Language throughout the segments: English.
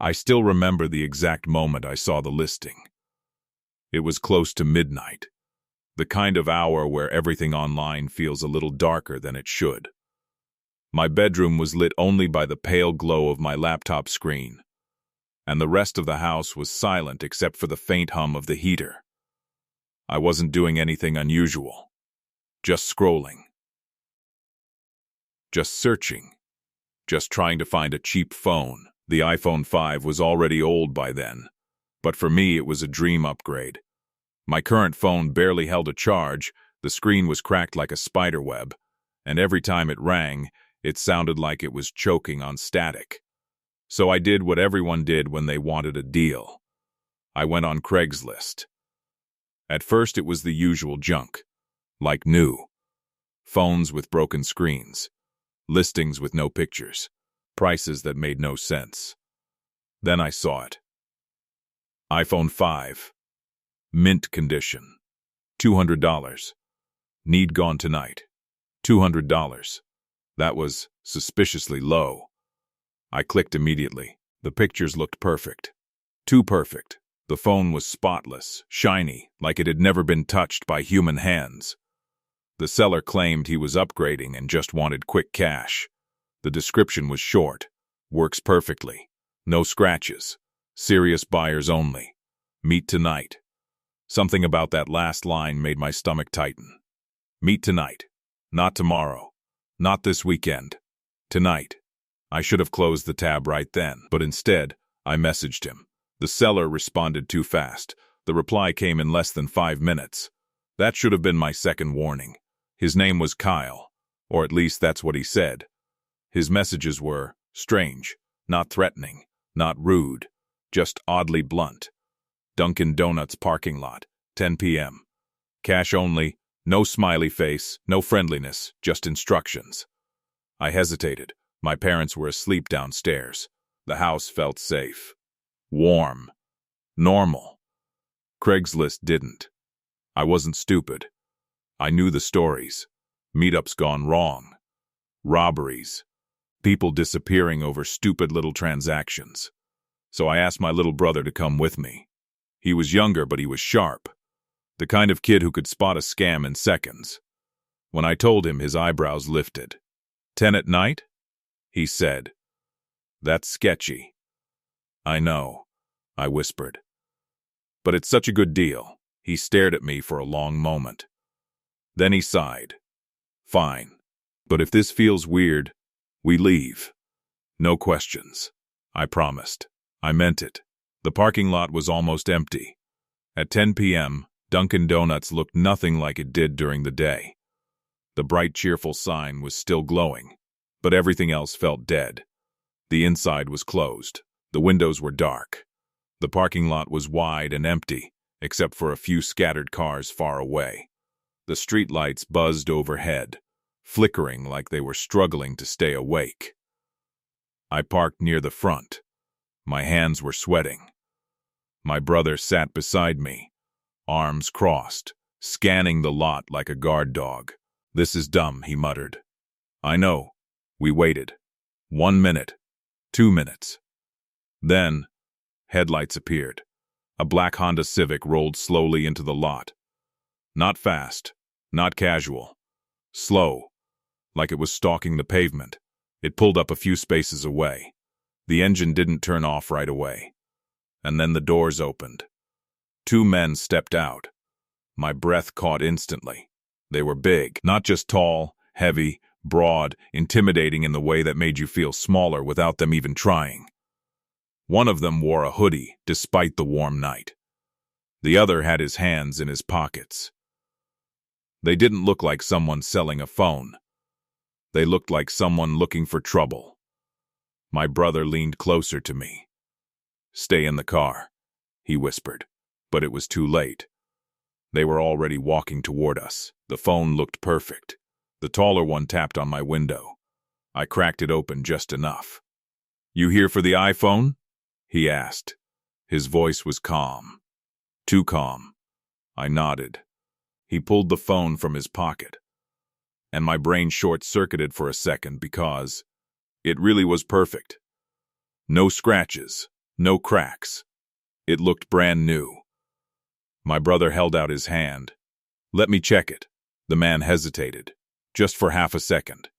I still remember the exact moment I saw the listing. It was close to midnight, the kind of hour where everything online feels a little darker than it should. My bedroom was lit only by the pale glow of my laptop screen, and the rest of the house was silent except for the faint hum of the heater. I wasn't doing anything unusual, just scrolling, just searching, just trying to find a cheap phone. The iPhone 5 was already old by then, but for me it was a dream upgrade. My current phone barely held a charge, the screen was cracked like a spider web, and every time it rang, it sounded like it was choking on static. So I did what everyone did when they wanted a deal. I went on Craigslist. At first it was the usual junk, like new. Phones with broken screens, listings with no pictures, prices that made no sense. Then I saw it. iPhone 5. Mint condition. $200. Need gone tonight. $200. That was suspiciously low. I clicked immediately. The pictures looked perfect. Too perfect. The phone was spotless, shiny, like it had never been touched by human hands. The seller claimed he was upgrading and just wanted quick cash. The description was short. Works perfectly. No scratches. Serious buyers only. Meet tonight. Something about that last line made my stomach tighten. Meet tonight. Not tomorrow. Not this weekend. Tonight. I should have closed the tab right then, but instead, I messaged him. The seller responded too fast. The reply came in less than 5 minutes. That should have been my second warning. His name was Kyle, or at least that's what he said. His messages were strange, not threatening, not rude, just oddly blunt. Dunkin' Donuts parking lot, 10 p.m. Cash only, no smiley face, no friendliness, just instructions. I hesitated. My parents were asleep downstairs. The house felt safe. Warm. Normal. Craigslist didn't. I wasn't stupid. I knew the stories. Meetups gone wrong. Robberies. People disappearing over stupid little transactions. So I asked my little brother to come with me. He was younger, but he was sharp. The kind of kid who could spot a scam in seconds. When I told him, his eyebrows lifted. 10 at night? He said. That's sketchy. I know, I whispered. But it's such a good deal. He stared at me for a long moment. Then he sighed. Fine. But if this feels weird, we leave. No questions. I promised. I meant it. The parking lot was almost empty. At 10 p.m., Dunkin' Donuts looked nothing like it did during the day. The bright, cheerful sign was still glowing, but everything else felt dead. The inside was closed. The windows were dark. The parking lot was wide and empty, except for a few scattered cars far away. The streetlights buzzed overhead, flickering like they were struggling to stay awake. I parked near the front. My hands were sweating. My brother sat beside me, arms crossed, scanning the lot like a guard dog. This is dumb, he muttered. I know. We waited. 1 minute. 2 minutes. Then, headlights appeared. A black Honda Civic rolled slowly into the lot. Not fast, not casual. Slow, like it was stalking the pavement. It pulled up a few spaces away. The engine didn't turn off right away. And then the doors opened. 2 men stepped out. My breath caught instantly. They were big, not just tall, heavy, broad, intimidating in the way that made you feel smaller without them even trying. One of them wore a hoodie, despite the warm night. The other had his hands in his pockets. They didn't look like someone selling a phone. They looked like someone looking for trouble. My brother leaned closer to me. Stay in the car, he whispered, but it was too late. They were already walking toward us. The phone looked perfect. The taller one tapped on my window. I cracked it open just enough. You here for the iPhone? He asked. His voice was calm. Too calm. I nodded. He pulled the phone from his pocket. And my brain short-circuited for a second because it really was perfect. No scratches, No cracks. It looked brand new. My brother held out his hand. "Let me check it." The man hesitated, just for half a second.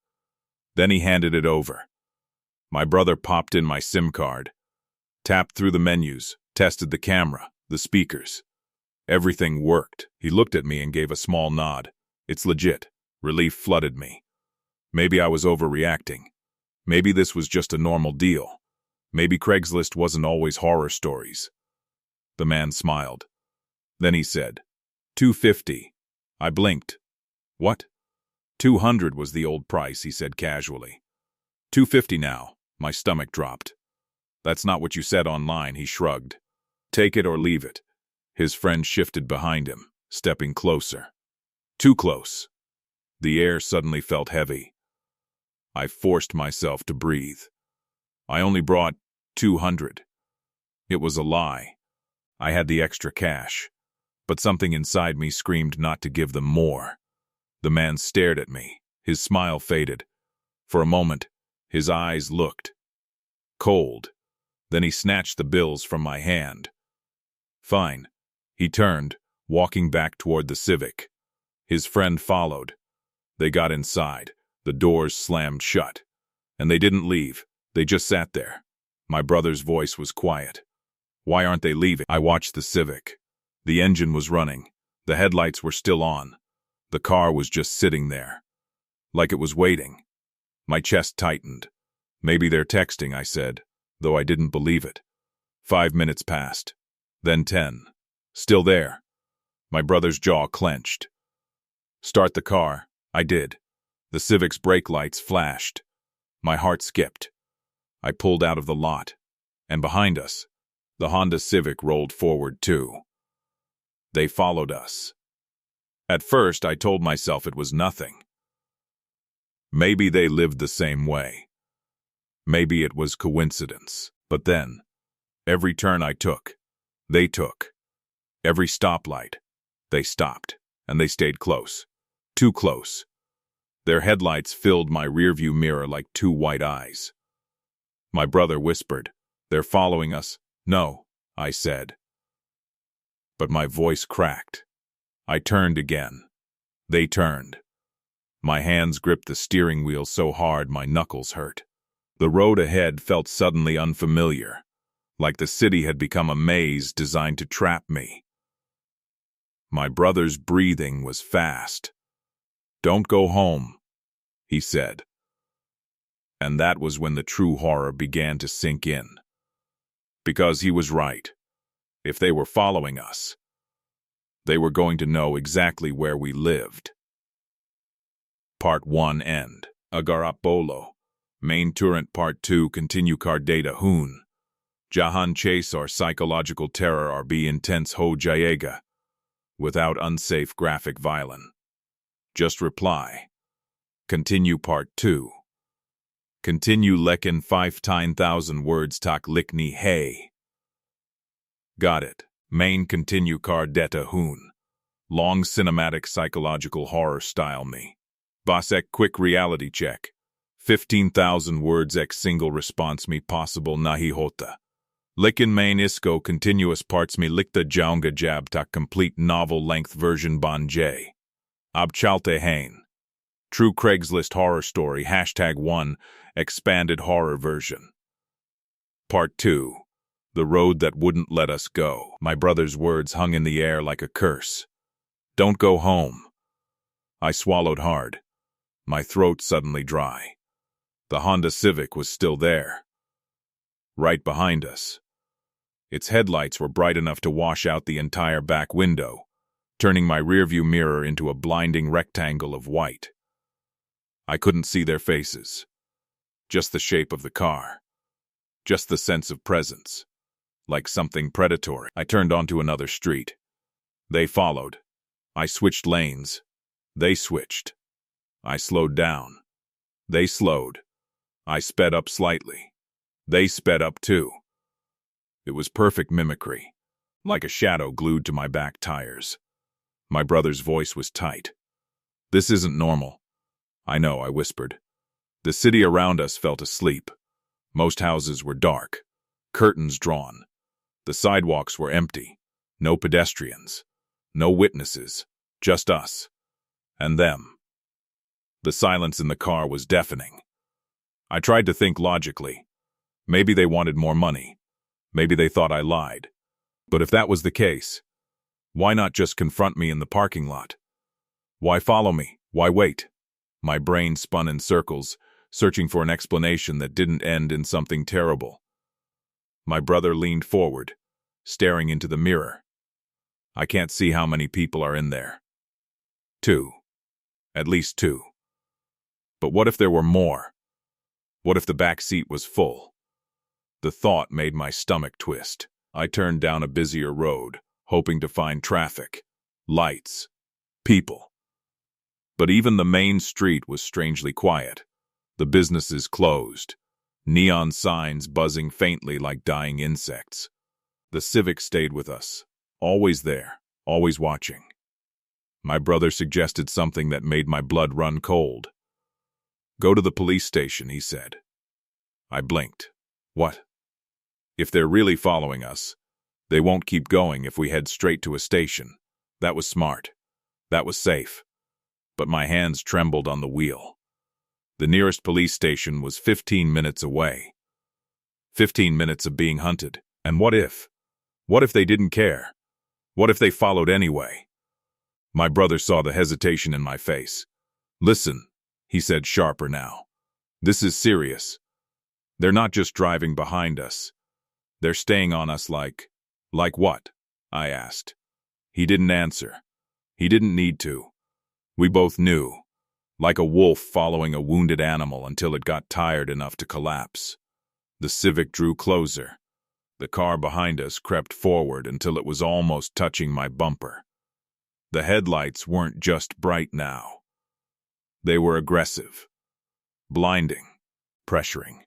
Then he handed it over. My brother popped in my SIM card, tapped through the menus, tested the camera, the speakers. Everything worked. He looked at me and gave a small nod. "It's legit." Relief flooded me. Maybe I was overreacting. Maybe this was just a normal deal. Maybe Craigslist wasn't always horror stories. The man smiled. Then he said, "$250. I blinked. "What?" "$200 was the old price," he said casually. "$250 now." My stomach dropped. "That's not what you said online," he shrugged. "Take it or leave it." His friend shifted behind him, stepping closer. Too close. The air suddenly felt heavy. I forced myself to breathe. "I only brought $200. It was a lie. I had the extra cash. But something inside me screamed not to give them more. The man stared at me. His smile faded. For a moment, his eyes looked cold. Then he snatched the bills from my hand. "Fine." He turned, walking back toward the Civic. His friend followed. They got inside. The doors slammed shut. And they didn't leave. They just sat there. My brother's voice was quiet. "Why aren't they leaving?" I watched the Civic. The engine was running. The headlights were still on. The car was just sitting there, like it was waiting. My chest tightened. "Maybe they're texting," I said, though I didn't believe it. 5 minutes passed. Then 10. Still there. My brother's jaw clenched. "Start the car." I did. The Civic's brake lights flashed. My heart skipped. I pulled out of the lot. And behind us, the Honda Civic rolled forward too. They followed us. At first, I told myself it was nothing. Maybe they lived the same way. Maybe it was coincidence. But then, every turn I took, they took. Every stoplight, they stopped, and they stayed close. Too close. Their headlights filled my rearview mirror like two white eyes. My brother whispered, "They're following us." "No," I said. But my voice cracked. I turned again. They turned. My hands gripped the steering wheel so hard my knuckles hurt. The road ahead felt suddenly unfamiliar, like the city had become a maze designed to trap me. My brother's breathing was fast. "Don't go home," he said. And that was when the true horror began to sink in. Because he was right. If they were following us, they were going to know exactly where we lived. Part 1 end. Agarapolo. Main Turrent Part 2 Continue Cardata Hoon. Jahan Chase or Psychological Terror RB Intense Ho Jayega. Without unsafe graphic violin. Just reply. Continue Part 2. Continue Lekin 5,000 words tak likni hey. Got it. Main Continue Cardeta Hoon. Long cinematic psychological horror style me. Basek quick reality check. 15,000 words x single response me possible nahi hota. Likin main isko continuous parts me likta jaunga jab tak complete novel length version bon j. Abchalte hain. True Craigslist horror story #1 expanded horror version. Part 2. The road that wouldn't let us go. My brother's words hung in the air like a curse. Don't go home. I swallowed hard. My throat suddenly dry. The Honda Civic was still there. Right behind us. Its headlights were bright enough to wash out the entire back window, turning my rearview mirror into a blinding rectangle of white. I couldn't see their faces. Just the shape of the car. Just the sense of presence. Like something predatory. I turned onto another street. They followed. I switched lanes. They switched. I slowed down. They slowed. I sped up slightly. They sped up too. It was perfect mimicry, like a shadow glued to my back tires. My brother's voice was tight. "This isn't normal." "I know," I whispered. The city around us felt asleep. Most houses were dark. Curtains drawn. The sidewalks were empty. No pedestrians. No witnesses. Just us. And them. The silence in the car was deafening. I tried to think logically. Maybe they wanted more money. Maybe they thought I lied. But if that was the case, why not just confront me in the parking lot? Why follow me? Why wait? My brain spun in circles, searching for an explanation that didn't end in something terrible. My brother leaned forward, staring into the mirror. I can't see how many people are in there. 2. At least 2. But what if there were more? What if the back seat was full? The thought made my stomach twist. I turned down a busier road, hoping to find traffic, lights, people. But even the main street was strangely quiet. The businesses closed, neon signs buzzing faintly like dying insects. The Civic stayed with us, always there, always watching. My brother suggested something that made my blood run cold. "Go to the police station," he said. I blinked. What? If they're really following us, they won't keep going if we head straight to a station. That was smart. That was safe. But my hands trembled on the wheel. The nearest police station was 15 minutes away. 15 minutes of being hunted. And what if? What if they didn't care? What if they followed anyway? My brother saw the hesitation in my face. "Listen," he said, sharper now. "This is serious. They're not just driving behind us. They're staying on us like what?" I asked. He didn't answer. He didn't need to. We both knew, like a wolf following a wounded animal until it got tired enough to collapse. The Civic drew closer. The car behind us crept forward until it was almost touching my bumper. The headlights weren't just bright now. They were aggressive, blinding, pressuring.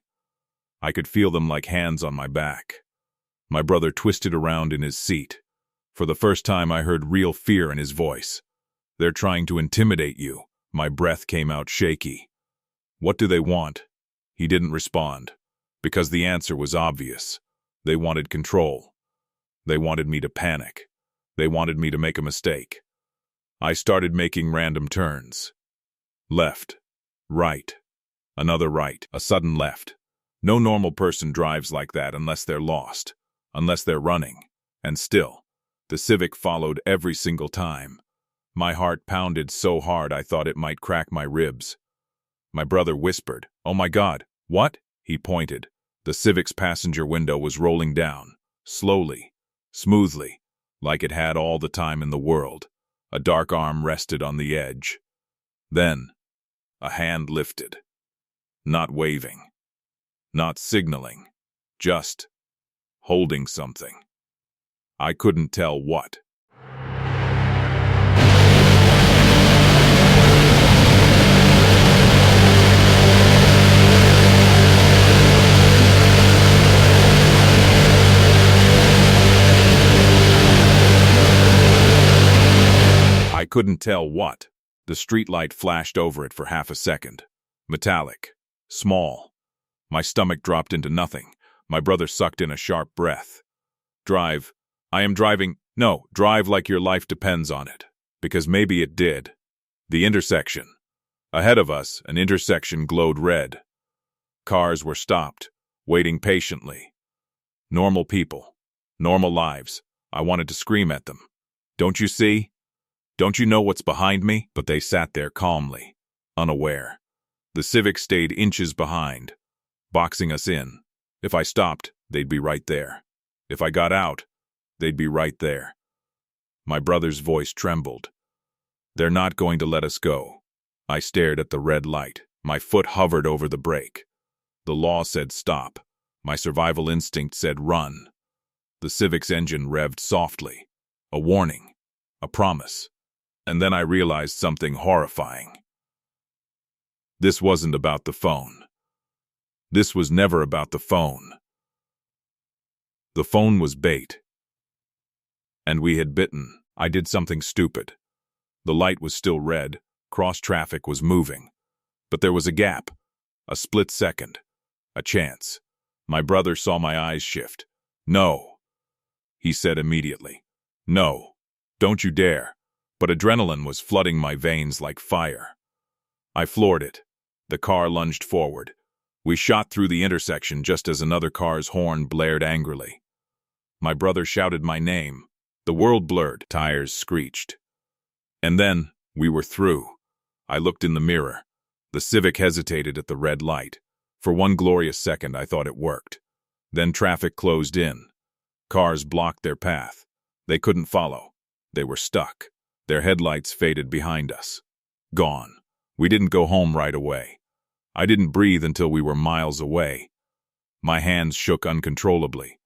I could feel them like hands on my back. My brother twisted around in his seat. For the first time, I heard real fear in his voice. "They're trying to intimidate you." My breath came out shaky. "What do they want?" He didn't respond, because the answer was obvious. They wanted control. They wanted me to panic. They wanted me to make a mistake. I started making random turns. Left. Right. Another right. A sudden left. No normal person drives like that unless they're lost, unless they're running. And still, the Civic followed every single time. My heart pounded so hard I thought it might crack my ribs. My brother whispered, "Oh my God, what?" He pointed. The Civic's passenger window was rolling down, slowly, smoothly, like it had all the time in the world. A dark arm rested on the edge. Then, a hand lifted. Not waving. Not signaling. Just holding something. I couldn't tell what. I couldn't tell what. The streetlight flashed over it for half a second. Metallic. Small. My stomach dropped into nothing. My brother sucked in a sharp breath. "Drive. I am driving. No, drive like your life depends on it." Because maybe it did. The intersection. Ahead of us, an intersection glowed red. Cars were stopped, waiting patiently. Normal people. Normal lives. I wanted to scream at them. "Don't you see? Don't you know what's behind me?" But they sat there calmly, unaware. The Civic stayed inches behind, boxing us in. If I stopped, they'd be right there. If I got out, they'd be right there. My brother's voice trembled. "They're not going to let us go." I stared at the red light. My foot hovered over the brake. The law said stop. My survival instinct said run. The Civic's engine revved softly. A warning. A promise. And then I realized something horrifying. This wasn't about the phone. This was never about the phone. The phone was bait. And we had bitten. I did something stupid. The light was still red. Cross-traffic was moving. But there was a gap. A split second. A chance. My brother saw my eyes shift. "No," he said immediately. "No, don't you dare." But adrenaline was flooding my veins like fire. I floored it. The car lunged forward. We shot through the intersection just as another car's horn blared angrily. My brother shouted my name. The world blurred. Tires screeched. And then we were through. I looked in the mirror. The Civic hesitated at the red light. For one glorious second, I thought it worked. Then traffic closed in. Cars blocked their path. They couldn't follow. They were stuck. Their headlights faded behind us. Gone. We didn't go home right away. I didn't breathe until we were miles away. My hands shook uncontrollably.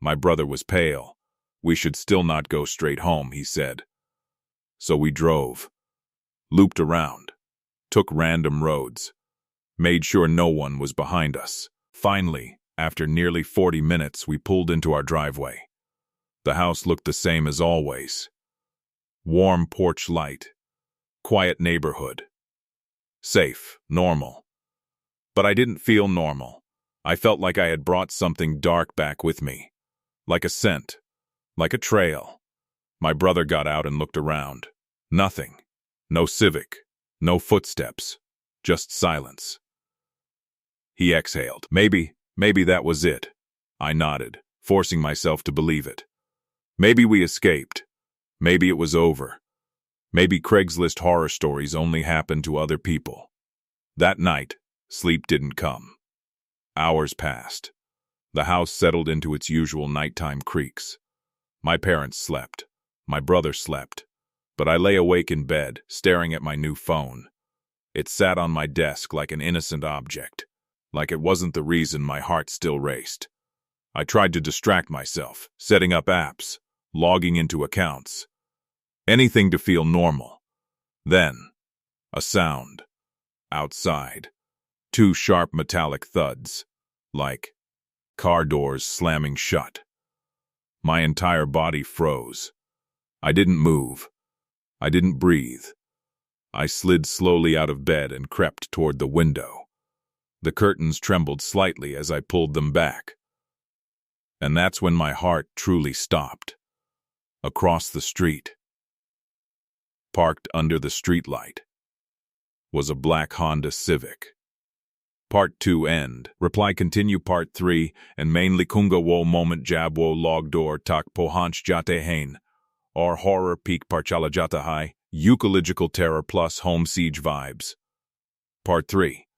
My brother was pale. "We should still not go straight home," he said. So we drove. Looped around. Took random roads. Made sure no one was behind us. Finally, after nearly 40 minutes, we pulled into our driveway. The house looked the same as always. Warm porch light. Quiet neighborhood. Safe, normal. But I didn't feel normal. I felt like I had brought something dark back with me. Like a scent. Like a trail. My brother got out and looked around. Nothing. No Civic. No footsteps. Just silence. He exhaled. Maybe that was it. I nodded, forcing myself to believe it. Maybe we escaped. Maybe it was over. Maybe Craigslist horror stories only happened to other people. That night, sleep didn't come. Hours passed. The house settled into its usual nighttime creaks. My parents slept. My brother slept. But I lay awake in bed, staring at my new phone. It sat on my desk like an innocent object, like it wasn't the reason my heart still raced. I tried to distract myself, setting up apps, logging into accounts. Anything to feel normal. Then, a sound. Outside. 2 sharp metallic thuds, like car doors slamming shut. My entire body froze. I didn't move. I didn't breathe. I slid slowly out of bed and crept toward the window. The curtains trembled slightly as I pulled them back. And that's when my heart truly stopped. Across the street, parked under the streetlight, was a black Honda Civic. Part 2 end. Reply continue Part 3 and mainly kunga wo moment jab wo log door tak pohanch jate hain. Or horror peak parchala jata high. Eucological terror plus home siege vibes. Part 3.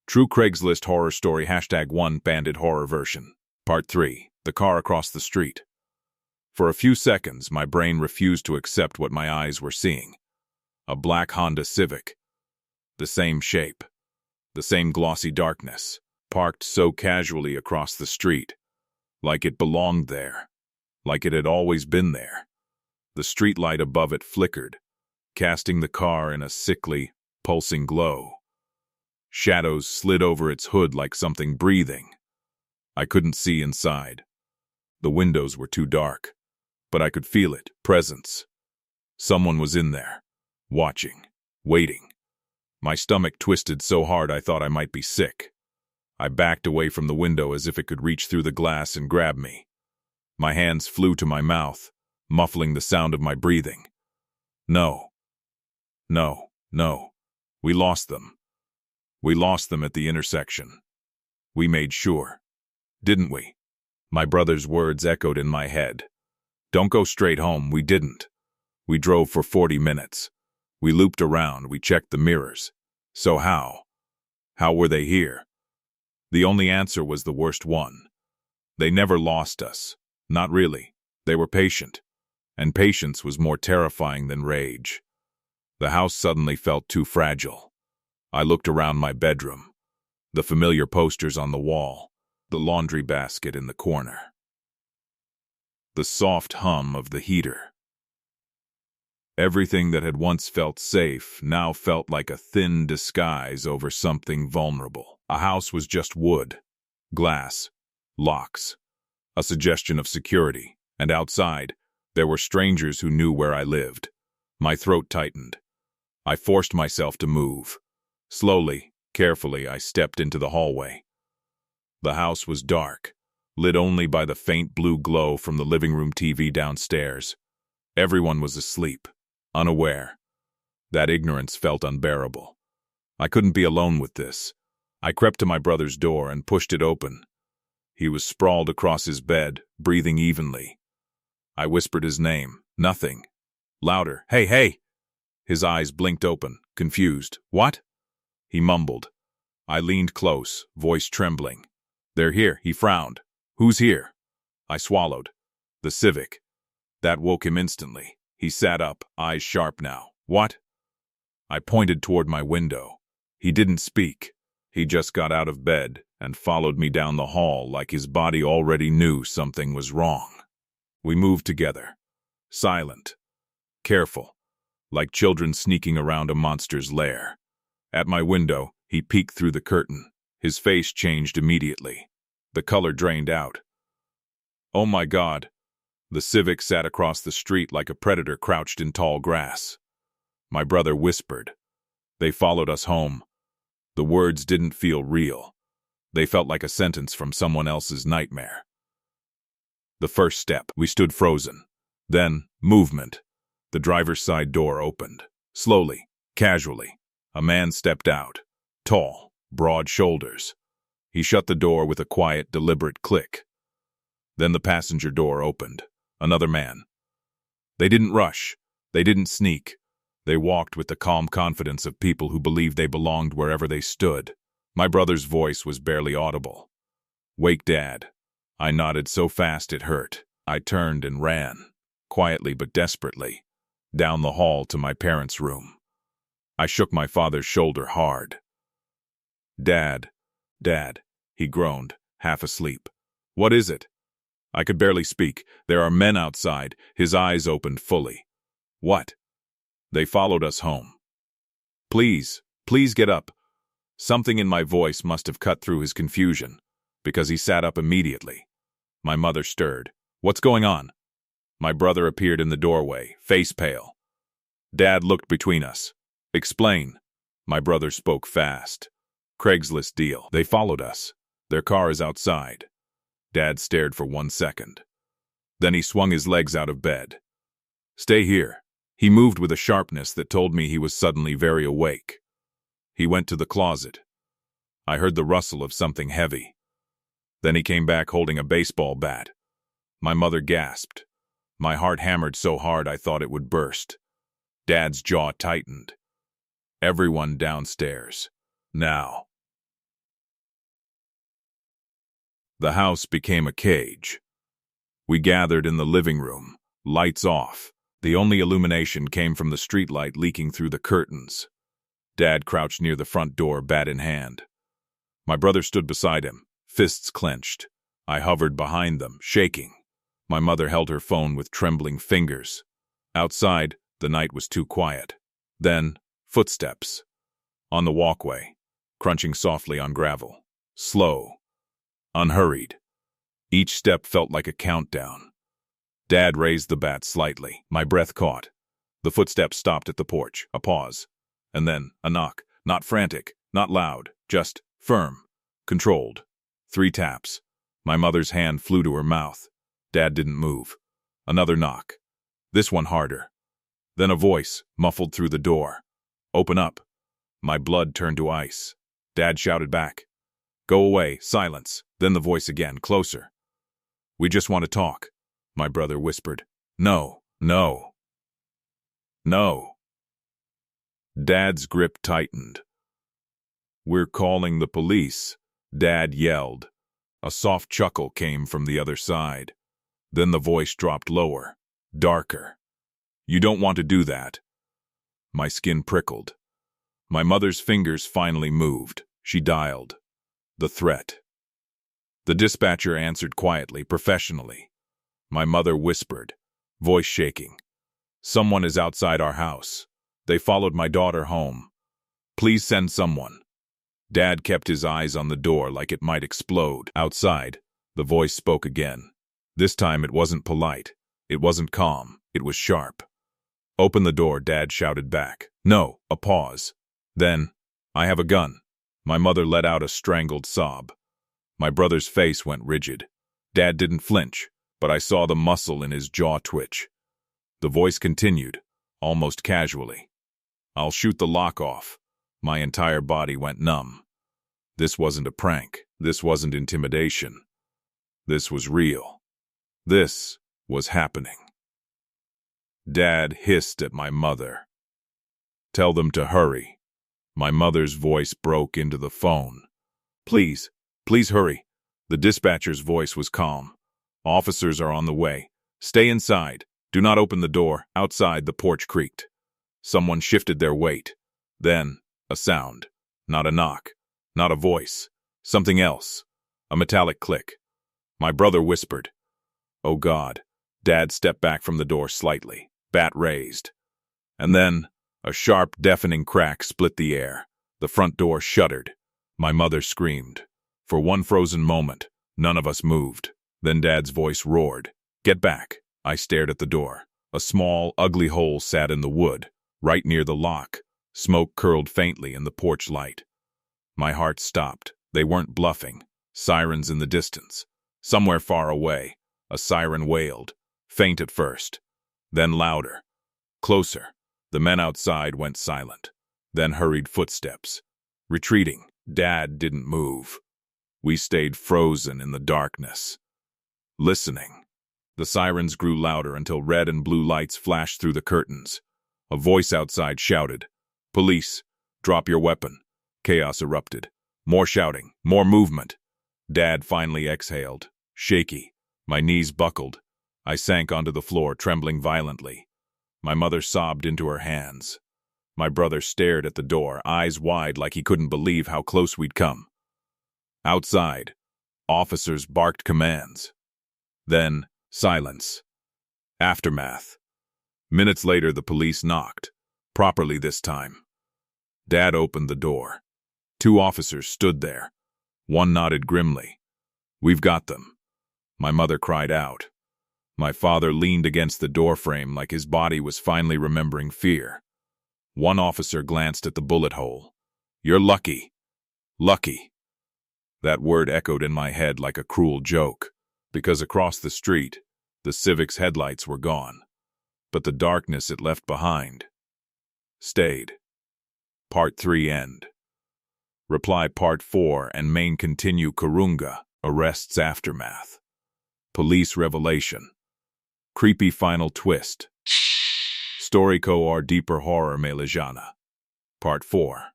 True Craigslist horror story #1 banded horror version. Part 3. The car across the street. For a few seconds, my brain refused to accept what my eyes were seeing. A black Honda Civic. The same shape. The same glossy darkness. Parked so casually across the street. Like it belonged there. Like it had always been there. The streetlight above it flickered, casting the car in a sickly, pulsing glow. Shadows slid over its hood like something breathing. I couldn't see inside. The windows were too dark, but I could feel it, presence. Someone was in there, watching, waiting. My stomach twisted so hard I thought I might be sick. I backed away from the window as if it could reach through the glass and grab me. My hands flew to my mouth, muffling the sound of my breathing. No. We lost them. We lost them at the intersection. We made sure. Didn't we? My brother's words echoed in my head. Don't go straight home. We didn't. We drove for 40 minutes. We looped around. We checked the mirrors. So how? How were they here? The only answer was the worst one. They never lost us. Not really. They were patient. And patience was more terrifying than rage. The house suddenly felt too fragile. I looked around my bedroom. The familiar posters on the wall. The laundry basket in the corner. The soft hum of the heater. Everything that had once felt safe now felt like a thin disguise over something vulnerable. A house was just wood, glass, locks, a suggestion of security, and outside, there were strangers who knew where I lived. My throat tightened. I forced myself to move. Slowly, carefully, I stepped into the hallway. The house was dark, lit only by the faint blue glow from the living room TV downstairs. Everyone was asleep, unaware. That ignorance felt unbearable. I couldn't be alone with this. I crept to my brother's door and pushed it open. He was sprawled across his bed, breathing evenly. I whispered his name. Nothing. Louder. Hey, hey! His eyes blinked open, confused. What? He mumbled. I leaned close, voice trembling. They're here, he frowned. Who's here? I swallowed. The Civic. That woke him instantly. He sat up, eyes sharp now. What? I pointed toward my window. He didn't speak. He just got out of bed and followed me down the hall like his body already knew something was wrong. We moved together. Silent. Careful. Like children sneaking around a monster's lair. At my window, he peeked through the curtain. His face changed immediately. The color drained out. Oh my God. The Civic sat across the street like a predator crouched in tall grass. My brother whispered. They followed us home. The words didn't feel real. They felt like a sentence from someone else's nightmare. The first step, we stood frozen. Then, movement. The driver's side door opened. Slowly, casually. A man stepped out. Tall, broad shoulders. He shut the door with a quiet, deliberate click. Then the passenger door opened. Another man. They didn't rush. They didn't sneak. They walked with the calm confidence of people who believed they belonged wherever they stood. My brother's voice was barely audible. Wake, Dad. I nodded so fast it hurt. I turned and ran, quietly but desperately, down the hall to my parents' room. I shook my father's shoulder hard. Dad, Dad, he groaned, half asleep. What is it? I could barely speak. There are men outside. His eyes opened fully. What? They followed us home. Please, please get up. Something in my voice must have cut through his confusion, because he sat up immediately. My mother stirred. What's going on? My brother appeared in the doorway, face pale. Dad looked between us. Explain. My brother spoke fast. Craigslist deal. They followed us. Their car is outside. Dad stared for 1 second. Then he swung his legs out of bed. Stay here. He moved with a sharpness that told me he was suddenly very awake. He went to the closet. I heard the rustle of something heavy. Then he came back holding a baseball bat. My mother gasped. My heart hammered so hard I thought it would burst. Dad's jaw tightened. Everyone downstairs. Now. The house became a cage. We gathered in the living room, lights off. The only illumination came from the streetlight leaking through the curtains. Dad crouched near the front door, bat in hand. My brother stood beside him, fists clenched. I hovered behind them, shaking. My mother held her phone with trembling fingers. Outside, the night was too quiet. Then, footsteps. On the walkway, crunching softly on gravel. Slow. Unhurried. Each step felt like a countdown. Dad raised the bat slightly. My breath caught. The footsteps stopped at the porch. A pause. And then a knock. Not frantic, not loud, just firm, controlled. 3 taps. My mother's hand flew to her mouth. Dad didn't move. Another knock. This one harder. Then a voice, muffled through the door. Open up. My blood turned to ice. Dad shouted back. Go away, silence. Then the voice again, closer. We just want to talk, my brother whispered. No, no. No. Dad's grip tightened. We're calling the police, Dad yelled. A soft chuckle came from the other side. Then the voice dropped lower, darker. You don't want to do that. My skin prickled. My mother's fingers finally moved. She dialed. The threat. The dispatcher answered quietly, professionally. My mother whispered, voice shaking. Someone is outside our house. They followed my daughter home. Please send someone. Dad kept his eyes on the door like it might explode. Outside, the voice spoke again. This time it wasn't polite. It wasn't calm. It was sharp. Open the door, Dad shouted back. No, a pause. Then, I have a gun. My mother let out a strangled sob. My brother's face went rigid. Dad didn't flinch, but I saw the muscle in his jaw twitch. The voice continued, almost casually. "I'll shoot the lock off." My entire body went numb. This wasn't a prank. This wasn't intimidation. This was real. This was happening. Dad hissed at my mother. "Tell them to hurry." My mother's voice broke into the phone. "Please, please hurry." The dispatcher's voice was calm. "Officers are on the way. Stay inside. Do not open the door." Outside, the porch creaked. Someone shifted their weight. Then, a sound. Not a knock. Not a voice. Something else. A metallic click. My brother whispered, "Oh God." Dad stepped back from the door slightly, bat raised. And then, a sharp, deafening crack split the air. The front door shuddered. My mother screamed. For one frozen moment, none of us moved. Then Dad's voice roared, "Get back." I stared at the door. A small, ugly hole sat in the wood, right near the lock. Smoke curled faintly in the porch light. My heart stopped. They weren't bluffing. Sirens in the distance. Somewhere far away, a siren wailed, faint at first, then louder, closer. The men outside went silent, then hurried footsteps. Retreating. Dad didn't move. We stayed frozen in the darkness, listening. The sirens grew louder until red and blue lights flashed through the curtains. A voice outside shouted, "Police, drop your weapon." Chaos erupted. More shouting, more movement. Dad finally exhaled, shaky. My knees buckled. I sank onto the floor, trembling violently. My mother sobbed into her hands. My brother stared at the door, eyes wide like he couldn't believe how close we'd come. Outside, officers barked commands. Then, silence. Aftermath. Minutes later, the police knocked. Properly this time. Dad opened the door. 2 officers stood there. One nodded grimly. "We've got them." My mother cried out. My father leaned against the doorframe like his body was finally remembering fear. One officer glanced at the bullet hole. "You're lucky. Lucky." That word echoed in my head like a cruel joke, because across the street, the Civic's headlights were gone. But the darkness it left behind stayed. Part 3 end. Reply Part 4 and main continue. Kurunga, arrests aftermath. Police revelation. Creepy final twist. Story ko deeper horror melejana. Part 4.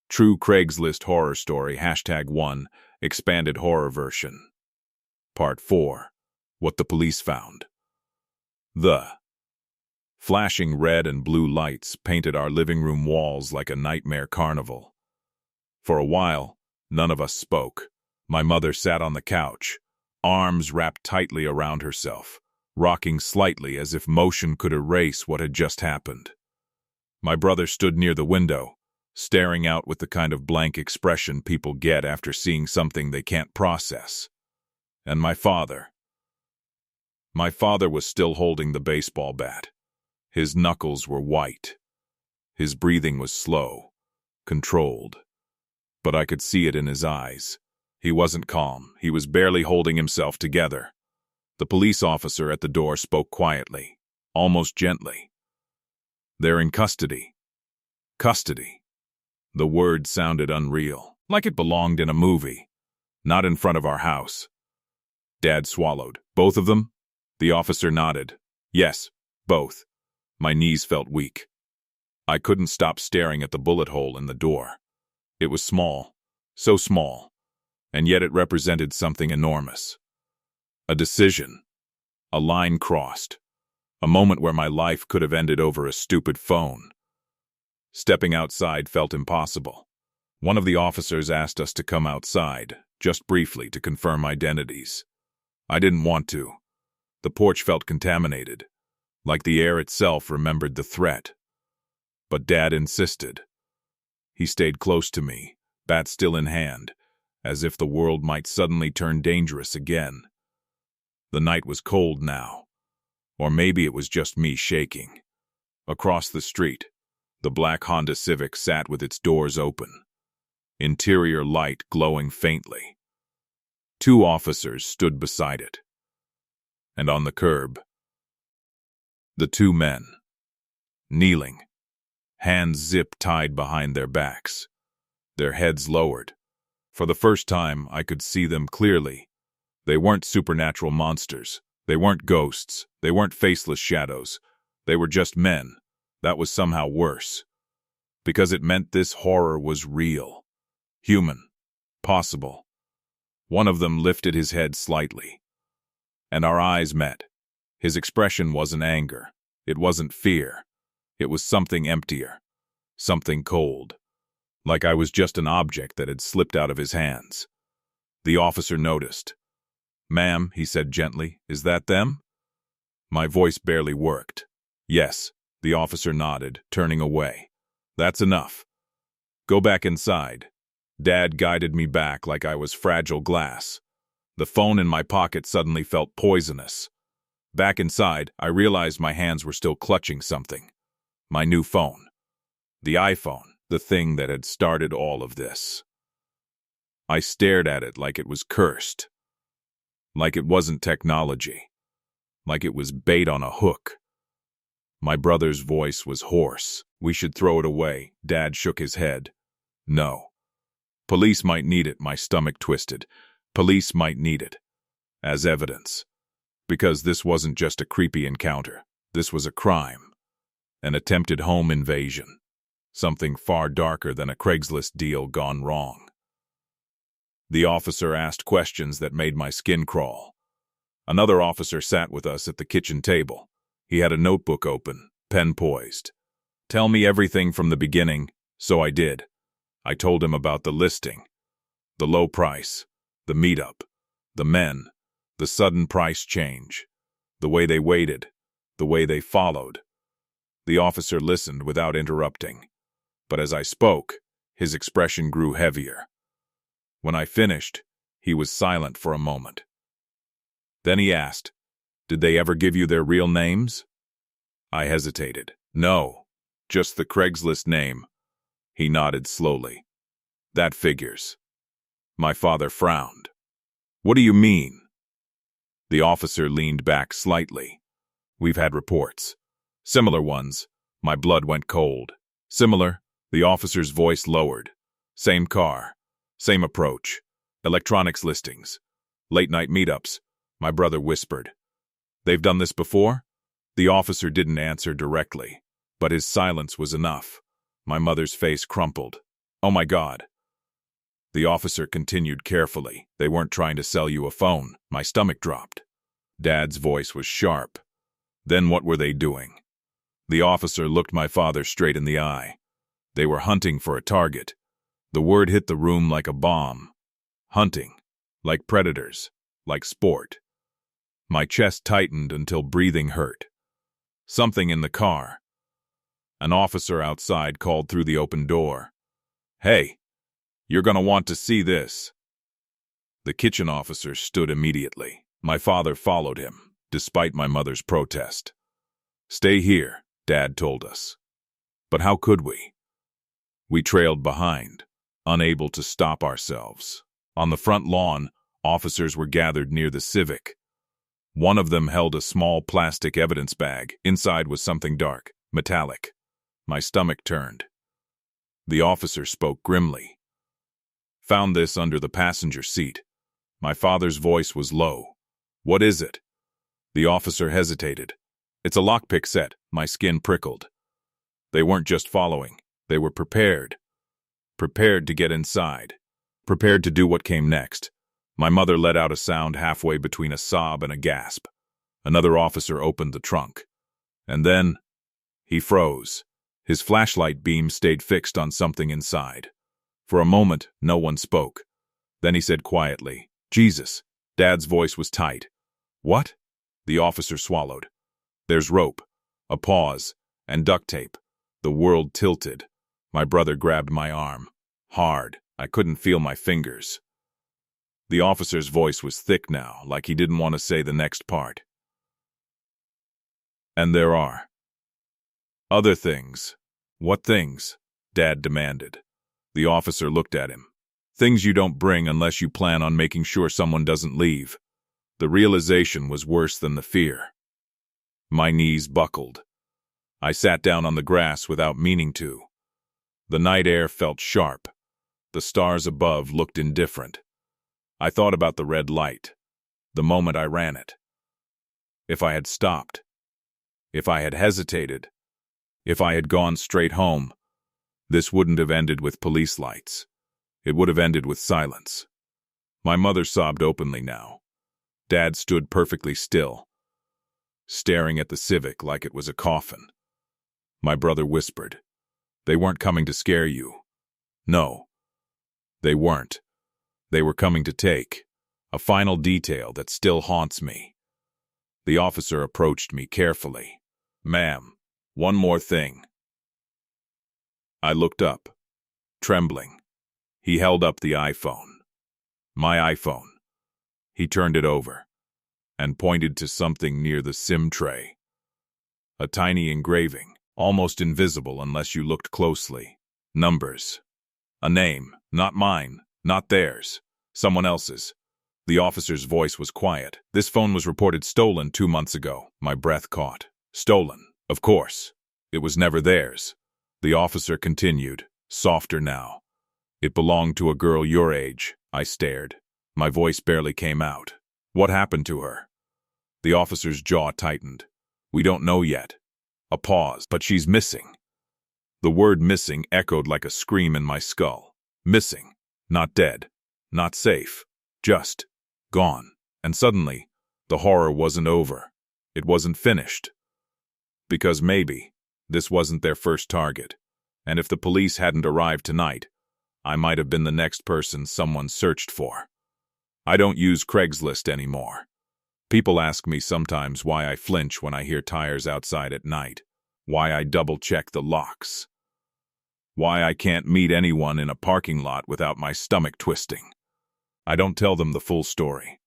True Craigslist horror story #1 expanded horror version. Part 4. What the police found. The flashing red and blue lights painted our living room walls like a nightmare carnival. For a while, none of us spoke. My mother sat on the couch, arms wrapped tightly around herself, rocking slightly as if motion could erase what had just happened. My brother stood near the window, staring out with the kind of blank expression people get after seeing something they can't process. And my father was still holding the baseball bat. His knuckles were white. His breathing was slow, controlled. But I could see it in his eyes. He wasn't calm. He was barely holding himself together. The police officer at the door spoke quietly, almost gently. "They're in custody." Custody. The word sounded unreal, like it belonged in a movie, not in front of our house. Dad swallowed. "Both of them?" The officer nodded. "Yes, both." My knees felt weak. I couldn't stop staring at the bullet hole in the door. It was small, so small, and yet it represented something enormous. A decision. A line crossed. A moment where my life could have ended over a stupid phone. Stepping outside felt impossible. One of the officers asked us to come outside, just briefly, to confirm identities. I didn't want to. The porch felt contaminated, like the air itself remembered the threat. But Dad insisted. He stayed close to me, bat still in hand, as if the world might suddenly turn dangerous again. The night was cold now, or maybe it was just me shaking. Across the street, the black Honda Civic sat with its doors open, interior light glowing faintly. 2 officers stood beside it. And on the curb, the 2 men, kneeling, hands zip-tied behind their backs, their heads lowered. For the first time, I could see them clearly. They weren't supernatural monsters. They weren't ghosts. They weren't faceless shadows. They were just men. That was somehow worse, because it meant this horror was real, human, possible. One of them lifted his head slightly, and our eyes met. His expression wasn't anger. It wasn't fear. It was something emptier, something cold, like I was just an object that had slipped out of his hands. The officer noticed. "Ma'am," he said gently, "is that them?" My voice barely worked. "Yes," the officer nodded, turning away. "That's enough. Go back inside." Dad guided me back like I was fragile glass. The phone in my pocket suddenly felt poisonous. Back inside, I realized my hands were still clutching something. My new phone. The iPhone, the thing that had started all of this. I stared at it like it was cursed. Like it wasn't technology. Like it was bait on a hook. My brother's voice was hoarse. "We should throw it away." Dad shook his head. "No. Police might need it." My stomach twisted. Police might need it. As evidence. Because this wasn't just a creepy encounter. This was a crime. An attempted home invasion. Something far darker than a Craigslist deal gone wrong. The officer asked questions that made my skin crawl. Another officer sat with us at the kitchen table. He had a notebook open, pen poised. "Tell me everything from the beginning." So I did. I told him about the listing, the low price, the meetup, the men, the sudden price change, the way they waited, the way they followed. The officer listened without interrupting. But as I spoke, his expression grew heavier. When I finished, he was silent for a moment. Then he asked, "Did they ever give you their real names?" I hesitated. "No, just the Craigslist name." He nodded slowly. "That figures." My father frowned. "What do you mean?" The officer leaned back slightly. "We've had reports. Similar ones." My blood went cold. "Similar?" The officer's voice lowered. "Same car. Same approach. Electronics listings. Late-night meetups." My brother whispered. "They've done this before?" The officer didn't answer directly, but his silence was enough. My mother's face crumpled. "Oh my God." The officer continued carefully. "They weren't trying to sell you a phone." My stomach dropped. Dad's voice was sharp. "Then what were they doing?" The officer looked my father straight in the eye. "They were hunting for a target." The word hit the room like a bomb. Hunting. Like predators. Like sport. My chest tightened until breathing hurt. Something in the car. An officer outside called through the open door. "Hey, you're gonna want to see this." The kitchen officer stood immediately. My father followed him, despite my mother's protest. "Stay here," Dad told us. But how could we? We trailed behind, unable to stop ourselves. On the front lawn, officers were gathered near the Civic. One of them held a small plastic evidence bag. Inside was something dark, metallic. My stomach turned. The officer spoke grimly. "Found this under the passenger seat." My father's voice was low. "What is it?" The officer hesitated. "It's a lockpick set." My skin prickled. They weren't just following. They were prepared. Prepared to get inside. Prepared to do what came next. My mother let out a sound halfway between a sob and a gasp. Another officer opened the trunk. And then, he froze. His flashlight beam stayed fixed on something inside. For a moment, no one spoke. Then he said quietly, "Jesus." Dad's voice was tight. "What?" The officer swallowed. "There's rope." A pause, and duct tape. The world tilted. My brother grabbed my arm. Hard. I couldn't feel my fingers. The officer's voice was thick now, like he didn't want to say the next part. "And there are other things." "What things?" Dad demanded. The officer looked at him. Things you don't bring unless you plan on making sure someone doesn't leave. The realization was worse than the fear. My knees buckled. I sat down on the grass without meaning to. The night air felt sharp. The stars above looked indifferent. I thought about the red light, the moment I ran it. If I had stopped, if I had hesitated, if I had gone straight home, this wouldn't have ended with police lights. It would have ended with silence. My mother sobbed openly now. Dad stood perfectly still, staring at the Civic like it was a coffin. My brother whispered, "They weren't coming to scare you." No, they weren't. They were coming to take. A final detail that still haunts me. The officer approached me carefully. "Ma'am, one more thing." I looked up, trembling. He held up the iPhone. My iPhone. He turned it over and pointed to something near the SIM tray. A tiny engraving, almost invisible unless you looked closely. Numbers. A name, not mine, not theirs, someone else's. The officer's voice was quiet. "This phone was reported stolen 2 months ago." My breath caught. Stolen, of course. It was never theirs. The officer continued, softer now. "It belonged to a girl your age." I stared. My voice barely came out. "What happened to her?" The officer's jaw tightened. "We don't know yet." A pause. "But she's missing." The word missing echoed like a scream in my skull. Missing. Not dead. Not safe. Just gone. And suddenly, the horror wasn't over. It wasn't finished. Because maybe this wasn't their first target. And if the police hadn't arrived tonight, I might have been the next person someone searched for. I don't use Craigslist anymore. People ask me sometimes why I flinch when I hear tires outside at night, why I double-check the locks, why I can't meet anyone in a parking lot without my stomach twisting. I don't tell them the full story.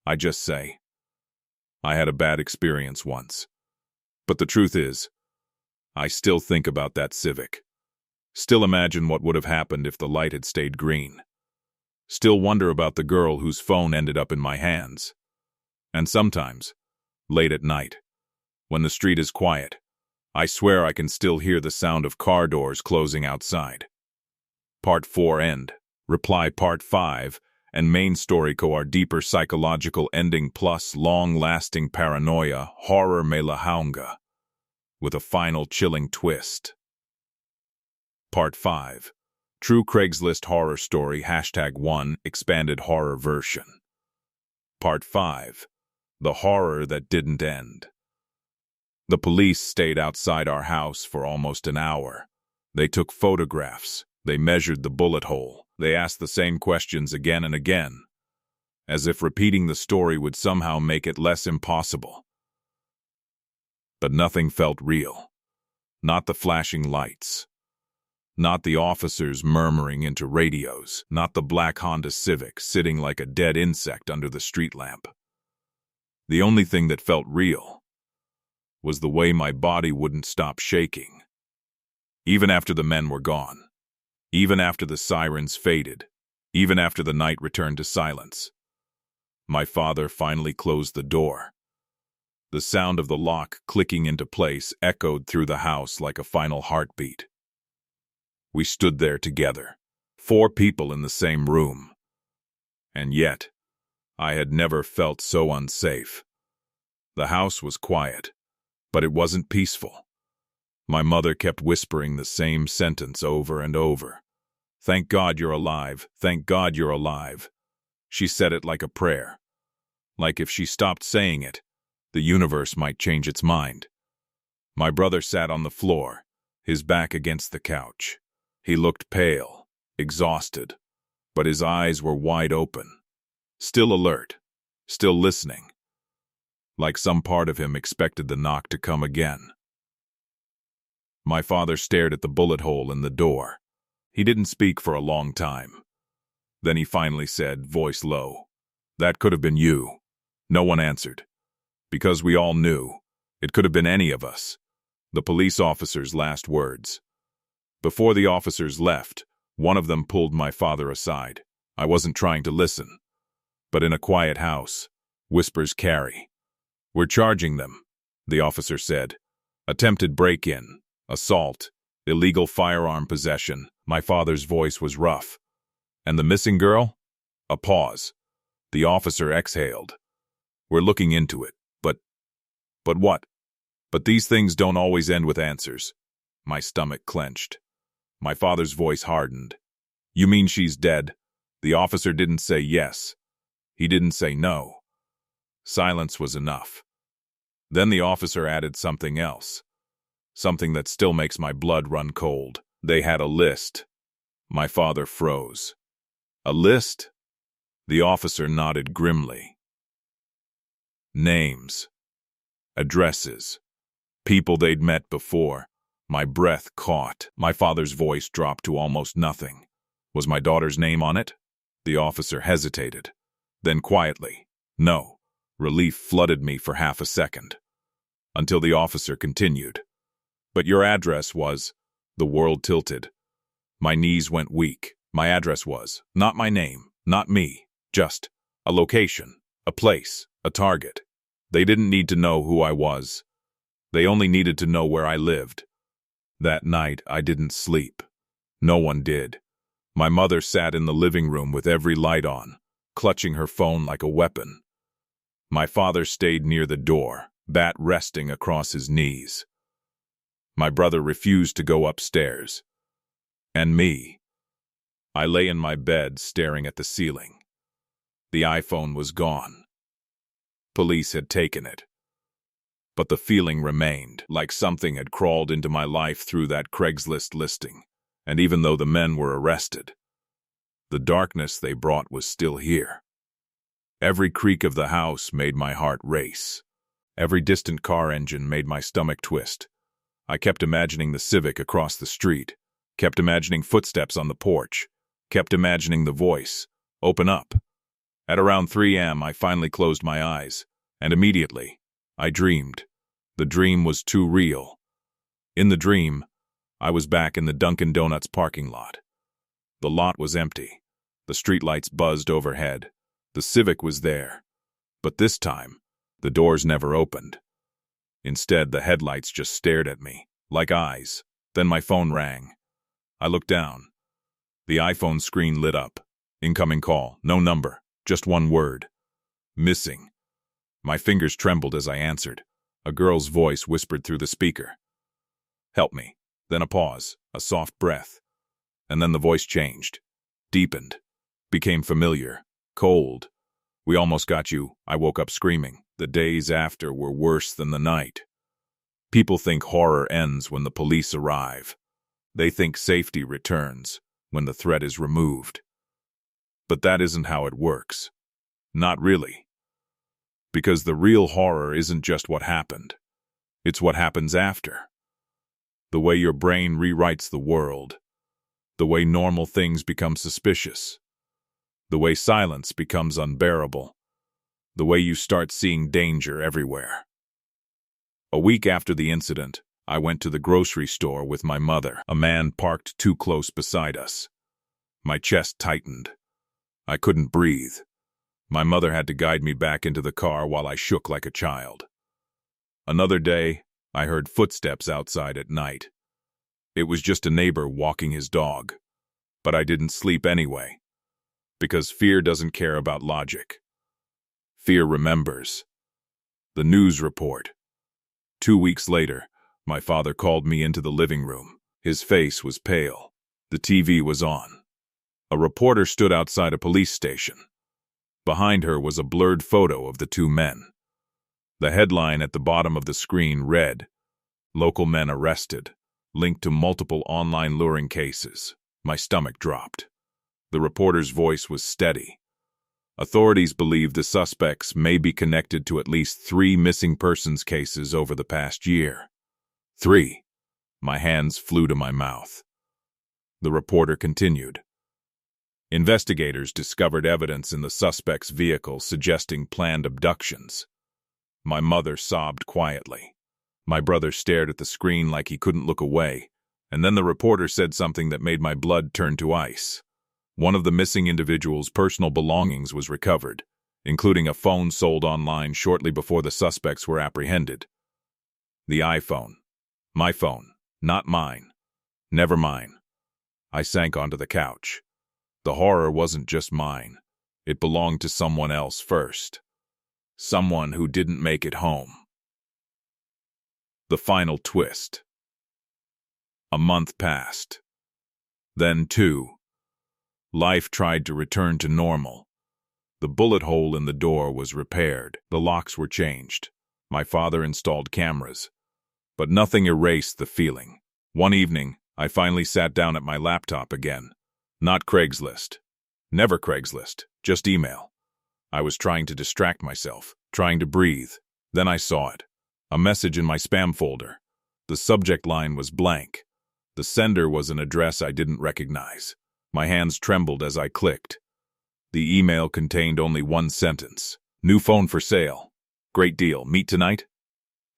I just say, I had a bad experience once. But the truth is, I still think about that Civic. Still imagine what would have happened if the light had stayed green. Still wonder about the girl whose phone ended up in my hands. And sometimes, late at night, when the street is quiet, I swear I can still hear the sound of car doors closing outside. Part 4 end. Reply Part 5 and main story are deeper psychological ending plus long-lasting paranoia, horror melahaunga, with a final chilling twist. Part 5. True Craigslist horror story #1 expanded horror version. Part 5. The horror that didn't end. The police stayed outside our house for almost an hour. They took photographs. They measured the bullet hole. They asked the same questions again and again, as if repeating the story would somehow make it less impossible. But nothing felt real. Not the flashing lights. Not the officers murmuring into radios. Not the black Honda Civic sitting like a dead insect under the street lamp. The only thing that felt real was the way my body wouldn't stop shaking. Even after the men were gone. Even after the sirens faded. Even after the night returned to silence. My father finally closed the door. The sound of the lock clicking into place echoed through the house like a final heartbeat. We stood there together, 4 people in the same room. And yet, I had never felt so unsafe. The house was quiet, but it wasn't peaceful. My mother kept whispering the same sentence over and over. "Thank God you're alive. Thank God you're alive." She said it like a prayer. Like if she stopped saying it, the universe might change its mind. My brother sat on the floor, his back against the couch. He looked pale, exhausted, but his eyes were wide open. Still alert, still listening. Like some part of him expected the knock to come again. My father stared at the bullet hole in the door. He didn't speak for a long time. Then he finally said, voice low, "That could have been you." No one answered. Because we all knew. It could have been any of us. The police officer's last words. Before the officers left, One of them pulled my father aside. I wasn't trying to listen. But in a quiet house, whispers carry. "We're charging them," the officer said. "Attempted break-in, assault, illegal firearm possession." My father's voice was rough. "And the missing girl?" A pause. The officer exhaled. "We're looking into it, but what?" "But these things don't always end with answers." My stomach clenched. My father's voice hardened. "You mean she's dead?" The officer didn't say yes. He didn't say no. Silence was enough. Then the officer added something else. Something that still makes my blood run cold. "They had a list." My father froze. "A list?" The officer nodded grimly. Names. Addresses. People they'd met before. My breath caught. My father's voice dropped to almost nothing. "Was my daughter's name on it?" The officer hesitated. Then quietly, "No." Relief flooded me for half a second. Until the officer continued. "But your address was—" The world tilted. My knees went weak. My address was, not my name, not me, just a location, a place, a target. They didn't need to know who I was. They only needed to know where I lived. That night, I didn't sleep. No one did. My mother sat in the living room with every light on, clutching her phone like a weapon. My father stayed near the door, bat resting across his knees. My brother refused to go upstairs. And me. I lay in my bed staring at the ceiling. The iPhone was gone. Police had taken it. But the feeling remained, like something had crawled into my life through that Craigslist listing. And even though the men were arrested, the darkness they brought was still here. Every creak of the house made my heart race. Every distant car engine made my stomach twist. I kept imagining the Civic across the street, kept imagining footsteps on the porch, kept imagining the voice, "Open up." At around 3 a.m., I finally closed my eyes, and immediately, I dreamed. The dream was too real. In the dream, I was back in the Dunkin' Donuts parking lot. The lot was empty. The streetlights buzzed overhead. The Civic was there. But this time, the doors never opened. Instead, the headlights just stared at me, like eyes. Then my phone rang. I looked down. The iPhone screen lit up. Incoming call. No number. Just one word. Missing. My fingers trembled as I answered. A girl's voice whispered through the speaker. "Help me." Then a pause, a soft breath. And then the voice changed. Deepened. Became familiar. Cold. "We almost got you." I woke up screaming. The days after were worse than the night. People think horror ends when the police arrive. They think safety returns when the threat is removed. But that isn't how it works. Not really. Because the real horror isn't just what happened. It's what happens after. The way your brain rewrites the world. The way normal things become suspicious. The way silence becomes unbearable. The way you start seeing danger everywhere. A week after the incident, I went to the grocery store with my mother. A man parked too close beside us. My chest tightened. I couldn't breathe. My mother had to guide me back into the car while I shook like a child. Another day, I heard footsteps outside at night. It was just a neighbor walking his dog. But I didn't sleep anyway. Because fear doesn't care about logic. Fear remembers. The news report. 2 weeks later, my father called me into the living room. His face was pale. The TV was on. A reporter stood outside a police station. Behind her was a blurred photo of the two men. The headline at the bottom of the screen read, "Local men arrested, linked to multiple online luring cases." My stomach dropped. The reporter's voice was steady. Authorities believe the suspects may be connected to at least 3 missing persons cases over the past year. 3. My hands flew to my mouth. The reporter continued. Investigators discovered evidence in the suspect's vehicle suggesting planned abductions. My mother sobbed quietly. My brother stared at the screen like he couldn't look away. And then the reporter said something that made my blood turn to ice. One of the missing individual's personal belongings was recovered, including a phone sold online shortly before the suspects were apprehended. The iPhone. My phone, not mine. Never mine. I sank onto the couch. The horror wasn't just mine. It belonged to someone else first. Someone who didn't make it home. The final twist. A month passed. Then 2. Life tried to return to normal. The bullet hole in the door was repaired. The locks were changed. My father installed cameras. But nothing erased the feeling. One evening, I finally sat down at my laptop again. Not Craigslist. Never Craigslist, just email. I was trying to distract myself, trying to breathe. Then I saw it. A message in my spam folder. The subject line was blank. The sender was an address I didn't recognize. My hands trembled as I clicked. The email contained only one sentence. New phone for sale. Great deal. Meet tonight?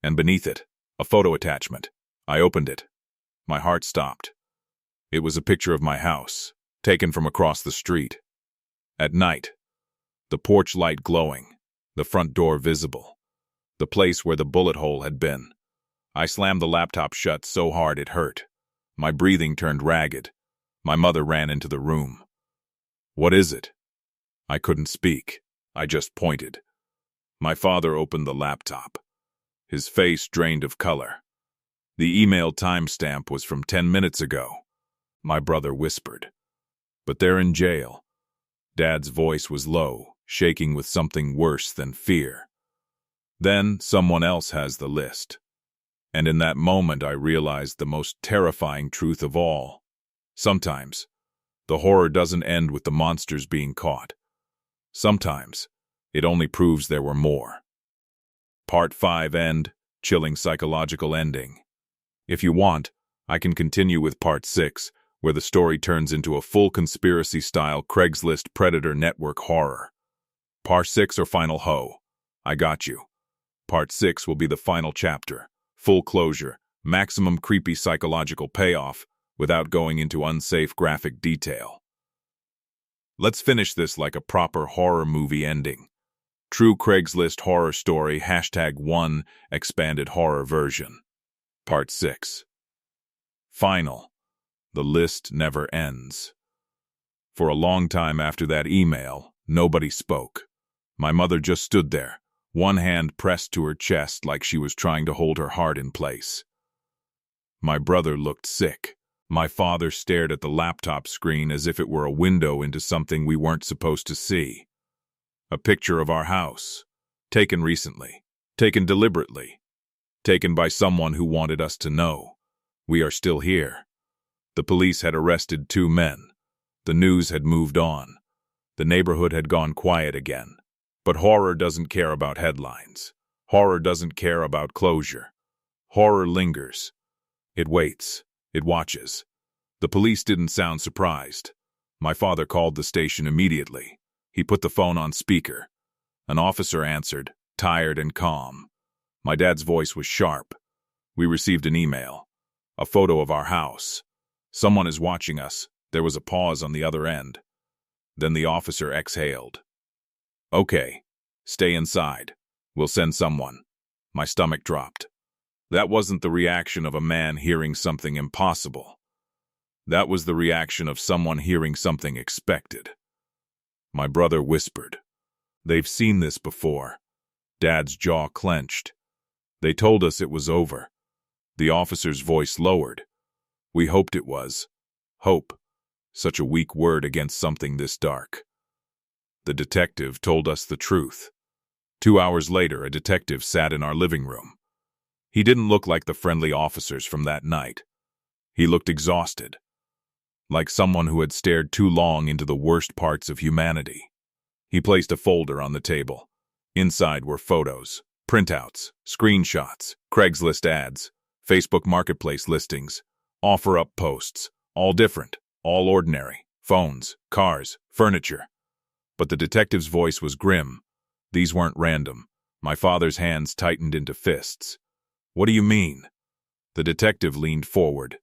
And beneath it, a photo attachment. I opened it. My heart stopped. It was a picture of my house, taken from across the street. At night, the porch light glowing, the front door visible, the place where the bullet hole had been. I slammed the laptop shut so hard it hurt. My breathing turned ragged. My mother ran into the room. What is it? I couldn't speak. I just pointed. My father opened the laptop. His face drained of color. The email timestamp was from 10 minutes ago. My brother whispered. But they're in jail. Dad's voice was low, shaking with something worse than fear. Then someone else has the list. And in that moment I realized the most terrifying truth of all. Sometimes, the horror doesn't end with the monsters being caught. Sometimes, it only proves there were more. Part 5 end, chilling psychological ending. If you want, I can continue with Part 6, where the story turns into a full conspiracy-style Craigslist predator network horror. Part 6 or final ho. I got you. Part 6 will be the final chapter. Full closure, maximum creepy psychological payoff, without going into unsafe graphic detail. Let's finish this like a proper horror movie ending. True Craigslist horror story #1 expanded horror version. Part 6. Final. The list never ends. For a long time after that email, nobody spoke. My mother just stood there, one hand pressed to her chest like she was trying to hold her heart in place. My brother looked sick. My father stared at the laptop screen as if it were a window into something we weren't supposed to see. A picture of our house. Taken recently. Taken deliberately. Taken by someone who wanted us to know. We are still here. The police had arrested 2 men. The news had moved on. The neighborhood had gone quiet again. But horror doesn't care about headlines. Horror doesn't care about closure. Horror lingers. It waits. It watches. The police didn't sound surprised. My father called the station immediately. He put the phone on speaker. An officer answered, tired and calm. My dad's voice was sharp. We received an email. A photo of our house. Someone is watching us. There was a pause on the other end. Then the officer exhaled. Okay, stay inside. We'll send someone. My stomach dropped. That wasn't the reaction of a man hearing something impossible. That was the reaction of someone hearing something expected. My brother whispered. They've seen this before. Dad's jaw clenched. They told us it was over. The officer's voice lowered. We hoped it was. Hope. Such a weak word against something this dark. The detective told us the truth. 2 hours later, a detective sat in our living room. He didn't look like the friendly officers from that night. He looked exhausted. Like someone who had stared too long into the worst parts of humanity. He placed a folder on the table. Inside were photos, printouts, screenshots, Craigslist ads, Facebook Marketplace listings, offer-up posts, all different, all ordinary, phones, cars, furniture. But the detective's voice was grim. These weren't random. My father's hands tightened into fists. What do you mean? The detective leaned forward.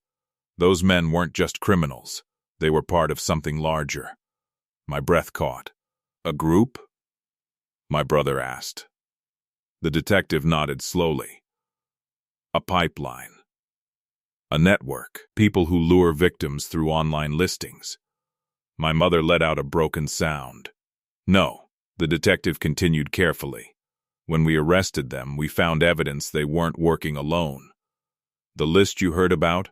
Those men weren't just criminals. They were part of something larger. My breath caught. A group? My brother asked. The detective nodded slowly. A pipeline. A network. People who lure victims through online listings. My mother let out a broken sound. No, the detective continued carefully. When we arrested them, we found evidence they weren't working alone. The list you heard about?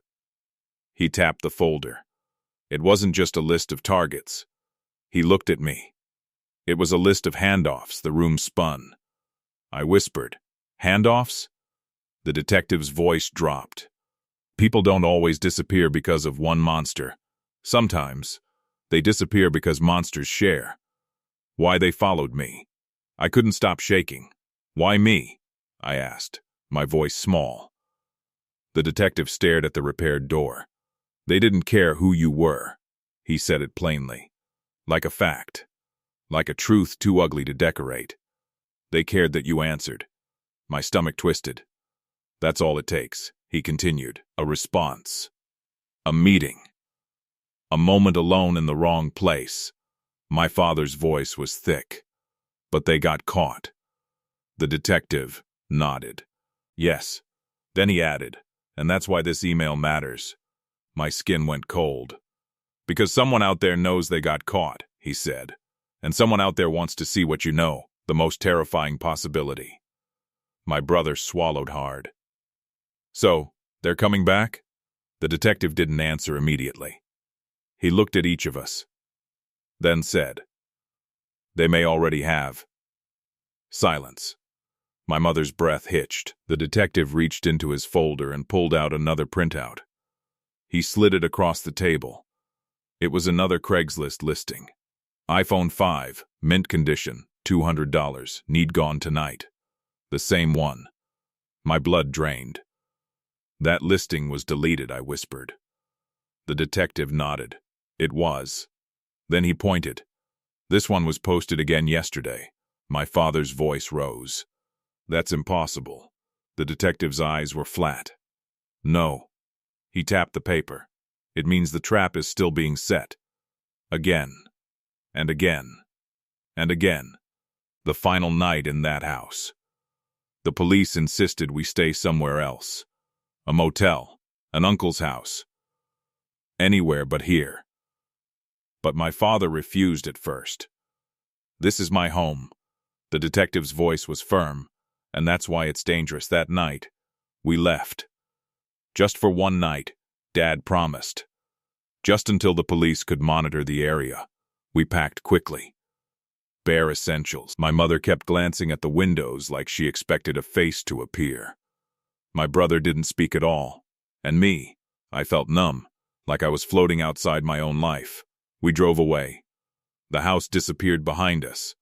He tapped the folder. It wasn't just a list of targets. He looked at me. It was a list of handoffs. The room spun. I whispered, "Handoffs?" The detective's voice dropped. People don't always disappear because of one monster. Sometimes, they disappear because monsters share. Why they followed me? I couldn't stop shaking. Why me? I asked, my voice small. The detective stared at the repaired door. They didn't care who you were. He said it plainly. Like a fact. Like a truth too ugly to decorate. They cared that you answered. My stomach twisted. That's all it takes, he continued. A response. A meeting. A moment alone in the wrong place. My father's voice was thick. But they got caught. The detective nodded. Yes. Then he added, and that's why this email matters. My skin went cold. Because someone out there knows they got caught, he said. And someone out there wants to see what you know, the most terrifying possibility. My brother swallowed hard. So, they're coming back? The detective didn't answer immediately. He looked at each of us. Then said, "They may already have." Silence. My mother's breath hitched. The detective reached into his folder and pulled out another printout. He slid it across the table. It was another Craigslist listing. iPhone 5, mint condition, $200, need gone tonight. The same one. My blood drained. That listing was deleted, I whispered. The detective nodded. It was. Then he pointed. This one was posted again yesterday. My father's voice rose. That's impossible. The detective's eyes were flat. No. He tapped the paper. It means the trap is still being set. Again. And again. And again. The final night in that house. The police insisted we stay somewhere else. A motel. An uncle's house. Anywhere but here. But my father refused at first. This is my home. The detective's voice was firm, and that's why it's dangerous. That night, we left. Just for one night, Dad promised. Just until the police could monitor the area. We packed quickly. Bare essentials. My mother kept glancing at the windows like she expected a face to appear. My brother didn't speak at all. And me, I felt numb, like I was floating outside my own life. We drove away. The house disappeared behind us.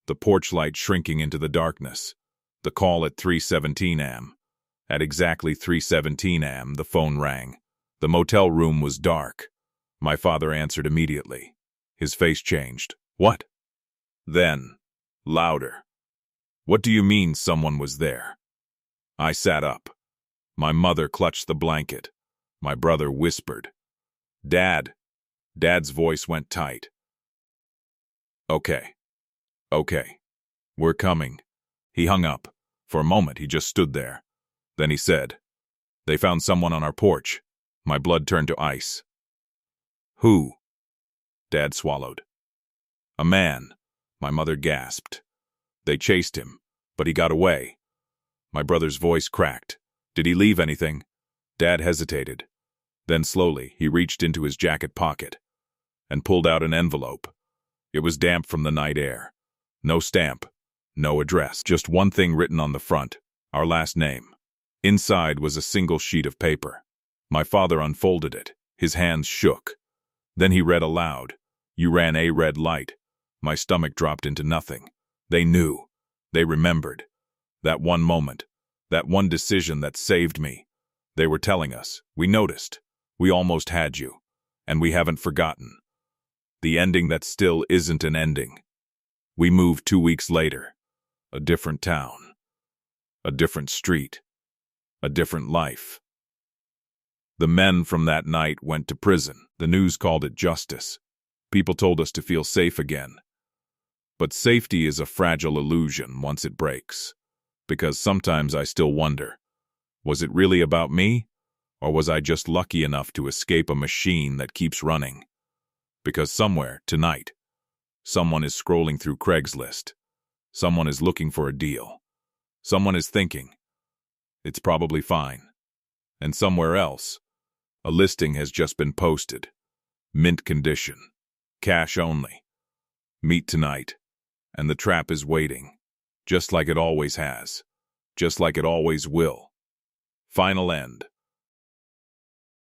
The porch light shrinking into the darkness. The call at 3:17 a.m. At exactly 3:17 a.m., the phone rang. The motel room was dark. My father answered immediately. His face changed. What? Then, louder. What do you mean someone was there? I sat up. My mother clutched the blanket. My brother whispered. Dad. Dad's voice went tight. Okay. Okay. We're coming. He hung up. For a moment, he just stood there. Then he said, "They found someone on our porch." My blood turned to ice. Who? Dad swallowed. A man. My mother gasped. They chased him, but he got away. My brother's voice cracked. Did he leave anything? Dad hesitated. Then slowly, he reached into his jacket pocket and pulled out an envelope. It was damp from the night air. No stamp, no address, just one thing written on the front, our last name. Inside was a single sheet of paper. My father unfolded it. His hands shook. Then he read aloud, "You ran a red light." My stomach dropped into nothing. They knew. They remembered. That one moment. That one decision that saved me. They were telling us, "We noticed. We almost had you. And we haven't forgotten." The ending that still isn't an ending. We moved 2 weeks later. A different town. A different street. A different life. The men from that night went to prison. The news called it justice. People told us to feel safe again. But safety is a fragile illusion once it breaks. Because sometimes I still wonder, was it really about me? Or was I just lucky enough to escape a machine that keeps running? Because somewhere, tonight, someone is scrolling through Craigslist. Someone is looking for a deal. Someone is thinking, it's probably fine. And somewhere else, a listing has just been posted. Mint condition. Cash only. Meet tonight. And the trap is waiting. Just like it always has. Just like it always will. Final end.